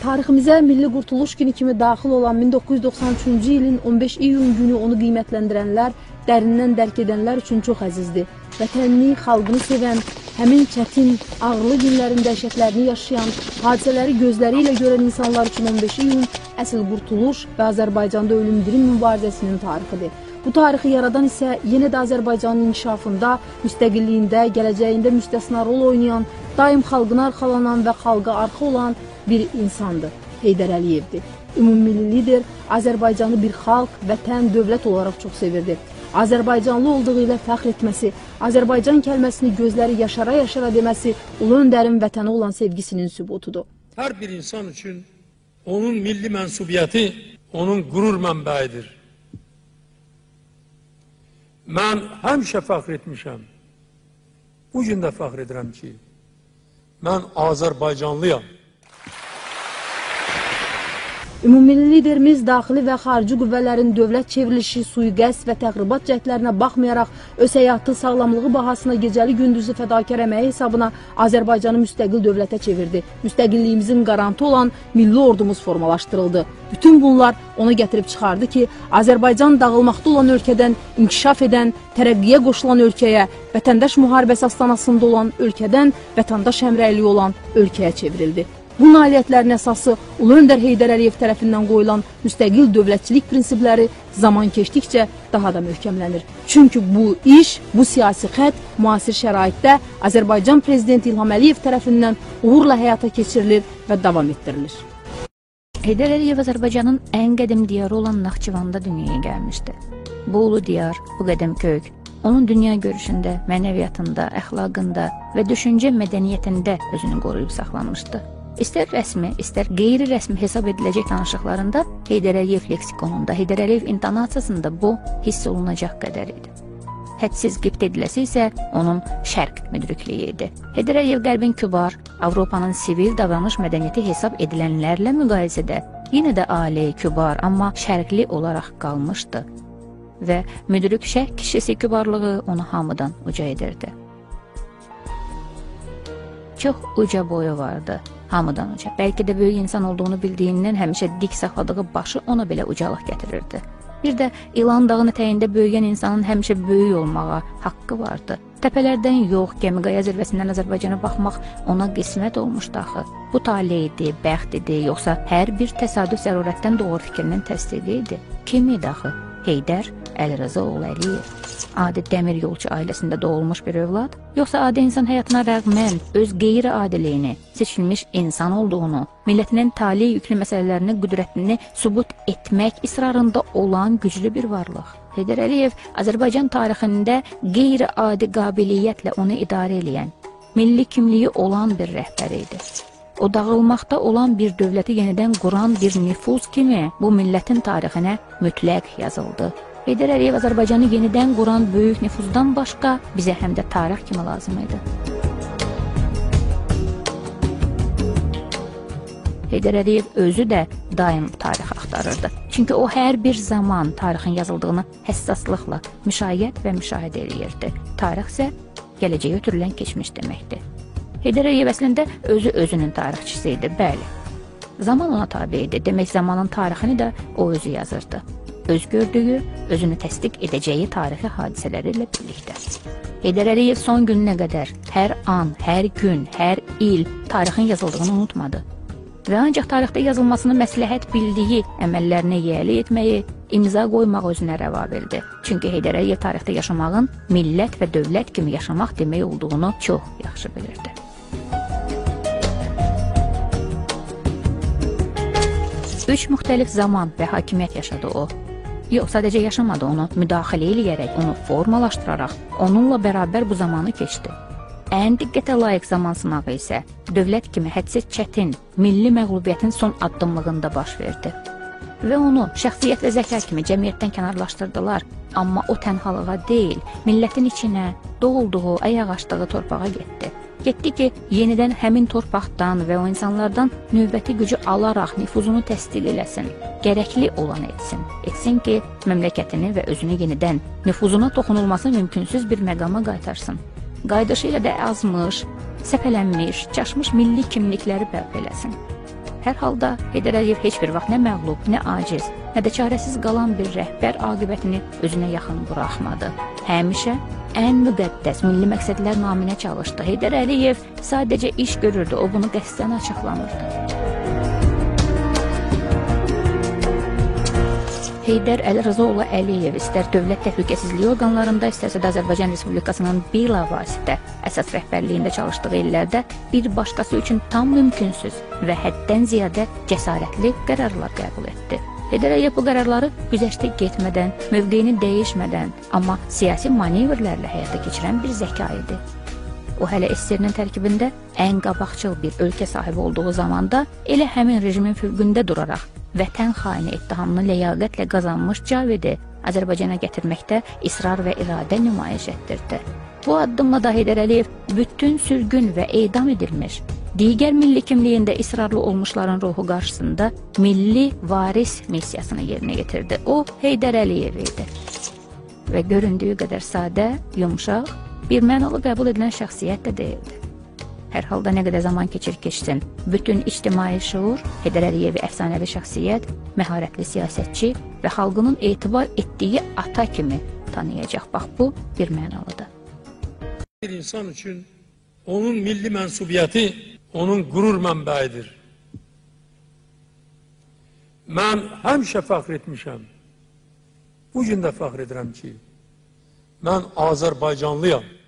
Tariximizə Milli Qurtuluş günü kimi daxil olan 1993-cü ilin 15 iyun günü onu qiymətləndirənlər, dərindən dərk edənlər üçün çox əzizdir. Vətənini, xalqını sevən, həmin çətin, ağırlı günlərin dəhşətlərini yaşayan, hadisələri gözləri ilə görən insanlar üçün 15 iyun əsl qurtuluş və Azərbaycanda ölüm-dirim mübarizəsinin tarixidir. Bu tarixi yaradan isə yenə də Azərbaycanın inkişafında, müstəqilliyində, gələcəyində müstəsna rol oynayan, daim xalqına arxalanan və xalqa arxa olan bir insandır, Heydər Əliyevdir. Ümummilli lider Azərbaycanı bir xalq, vətən, dövlət olaraq çox sevirdi. Azərbaycanlı olduğu ilə fəxr etməsi, Azərbaycan kəlməsini gözləri yaşara-yaşara deməsi ulu öndərin vətənə olan sevgisinin sübutudur. Hər bir insan üçün onun milli mənsubiyyəti onun qürur mənbəyidir. Mən həmişə fəxr etmişəm. Bu gün də fəxr edirəm ki, mən Azərbaycanlıyam. Ümummilli liderimiz daxili və xarici qüvvələrin dövlət çevrilişi, sui-qəsd və təxribat cəhdlərinə baxmayaraq, öz həyatı, sağlamlığı bahasına gecəli gündüzü fədakar əməyi hesabına Azərbaycanı müstəqil dövlətə çevirdi. Müstəqilliyimizin qarantı olan milli ordumuz formalaşdırıldı. Bütün bunlar ona gətirib çıxardı ki, Azərbaycan dağılmaqda olan ölkədən inkişaf edən, tərəqqiyə qoşulan ölkəyə, vətəndaş müharibəsi astanasında olan ölkədən vətəndaş həmrəyliyi olan ölkəyə çevrildi. Bu nailiyyətlərin əsası Ulu Öndər Heydər Əliyev tərəfindən qoyulan müstəqil dövlətçilik prinsipləri zaman keçdikcə daha da möhkəmlənir. Çünki bu iş, bu siyasi xətt müasir şəraitdə Azərbaycan Prezidenti İlham Əliyev tərəfindən uğurla həyata keçirilir və davam etdirilir. Heydər Əliyev Azərbaycanın ən qədim diyarı olan Naxçıvanda dünyaya gəlmişdi. Bu ulu diyar, bu qədəm kök, onun dünya görüşündə, mənəviyyatında, əxlaqında və düşüncə mədəniyyətində özünü qoruyub saxlanmışdı. İstər rəsmi, istər qeyri-rəsmi hesab ediləcək danışıqlarında Heydər Əliyev leksikonunda, Heydər Əliyev intonasiyasında bu hiss olunacaq qədər idi. Hədsiz qibt ediləsi isə onun şərq müdrikliyi idi. Heydər Əliyev qərbin kübar, Avropanın sivil davranış mədəniyyəti hesab edilənlərlə müqayisədə yenə də ali, kübar, amma şərqli olaraq qalmışdı və müdrik şərq kişisi kübarlığı onu hamıdan uca edirdi. Çox uca boyu vardı. Hamıdan uca. Bəlkə də böyük insan olduğunu bildiyindən həmişə dik saxladığı başı ona belə ucalıq gətirirdi. Bir də İlan dağının ətəyində böyüyən insanın həmişə böyük olmağa haqqı vardı. Təpələrdən yox, Gəmiqaya zirvəsindən Azərbaycana baxmaq ona qismət olmuşdu axı. Bu talih idi, bəxt idi, yoxsa hər bir təsadüf zərurətdən doğru fikrinin təsdiqi idi? Kim idi axı? Heydər Əlirza oğlu Əliyev. Adi dəmir yolçu ailəsində doğulmuş bir övlad, yoxsa adi insan həyatına rəğmən öz qeyri-adiliyini, seçilmiş insan olduğunu, millətinin talih yüklü məsələlərini, qüdrətini sübut etmək israrında olan güclü bir varlıq. Heydər Əliyev Azərbaycan tarixində qeyri-adi qabiliyyətlə onu idarə edən, milli kimliyi olan bir rəhbər idi. O dağılmaqda olan bir dövləti yenidən quran bir nüfuz kimi bu millətin tarixinə mütləq yazıldı. Heydər Əliyev Azərbaycanı yenidən quran böyük nüfuzdan başqa bizə həm də tarix kimi lazım idi. Heydər Əliyev özü də daim tarix axtarırdı. Çünki o hər bir zaman tarixin yazıldığını həssaslıqla müşahidə və müşahidə edirdi. Tarix isə gələcəyə ötürülən keçmiş deməkdir. Heydər Əliyev əslində özünün tarixçisi idi, bəli. Zaman ona tabi idi, demək zamanın tarixini də o özü yazırdı. Öz gördüyü, özünü təsdiq edəcəyi tarixi hadisələri ilə birlikdə. Heydər Əliyev son gününə qədər hər an, hər gün, hər il tarixin yazıldığını unutmadı. Və ancaq tarixdə yazılmasını məsləhət bildiyi əməllərini yiyəli etməyi, imza qoymaq özünə rəva bildi. Çünki Heydər Əliyev tarixdə yaşamağın millət və dövlət kimi yaşamaq demək olduğunu çox yaxşı bilirdi. Üç müxtəlif zaman və hakimiyyət yaşadı o. Yox, sadəcə yaşamadı, onu müdaxilə eləyərək, onu formalaşdıraraq, onunla bərabər bu zamanı keçdi. Ən diqqətə layiq zaman sınağı isə dövlət kimi hədsiz çətin, milli məğlubiyyətin son addımlığında baş verdi. Və onu şəxsiyyət və zəka kimi cəmiyyətdən kənarlaşdırdılar. Amma o tənhalığa deyil, millətin içinə, doğulduğu, ayaq açdığı torpağa getdi. Getdi ki, yenidən həmin torpaqdan və o insanlardan növbəti gücü alaraq nüfuzunu təsdiq eləsin, gərəkli olan etsin. Etsin ki, məmləkətini və özünü yenidən nüfuzuna toxunulması mümkünsüz bir məqama qaytarsın. Qaydışı ilə də azmış, səpələnmiş, çaşmış milli kimlikləri bərpa eləsin. Hər halda Heydər Əliyev heç bir vaxt nə məğlub, nə aciz, nə də çarəsiz qalan bir rəhbər aqibətini özünə yaxın buraxmadı. Həmişə ən müqəddəs milli məqsədlər naminə çalışdı. Heydər Əliyev sadəcə iş görürdü, o bunu qəsdən açıqlamırdı. Heydər Əli Rzaoğlu Əliyev istər dövlət təhlükəsizliyi orqanlarında, istərsə də Azərbaycan Respublikasının bilavasitə əsas rəhbərliyində çalışdığı illərdə bir başqası üçün tam mümkünsüz və həddən ziyadə cəsarətli qərarlar qəbul etdi. Heydər Əliyev bu qərarları güzəştə getmədən, mövqeyini dəyişmədən, amma siyasi manevrlərlə həyata keçirən bir zəka idi. O hələ SSR-nin tərkibində ən qabaqcıl bir ölkə sahibi olduğu zamanda elə həmin rejimin fövqündə duraraq vətən xaini ittihamını ləyaqətlə qazanmış Cavidi Azərbaycana gətirməkdə israr və iradə nümayiş etdirdi. Bu addımla da Heydər Əliyev bütün sürgün və edam edilmiş, digər milli kimliyində israrlı olmuşların ruhu qarşısında milli varis missiyasını yerinə getirdi. O, Heydər Əliyev idi və göründüyü qədər sadə, yumşaq, bir mənalı qəbul edilən şəxsiyyət də deyildi. Hər halda nə qədər zaman keçsin, bütün ictimai şuur Heydər Əliyevi əfsanəvi şəxsiyyət, məharətli siyasətçi və xalqının etibar etdiyi ata kimi tanıyacaq. Bax, bu bir mənalıdır. Bir insan üçün onun milli mənsubiyyəti onun qürur mənbəyidir. Mən həmişə fəxr etmişəm. Bugün də fəxr edirəm ki, mən Azərbaycanlıyam.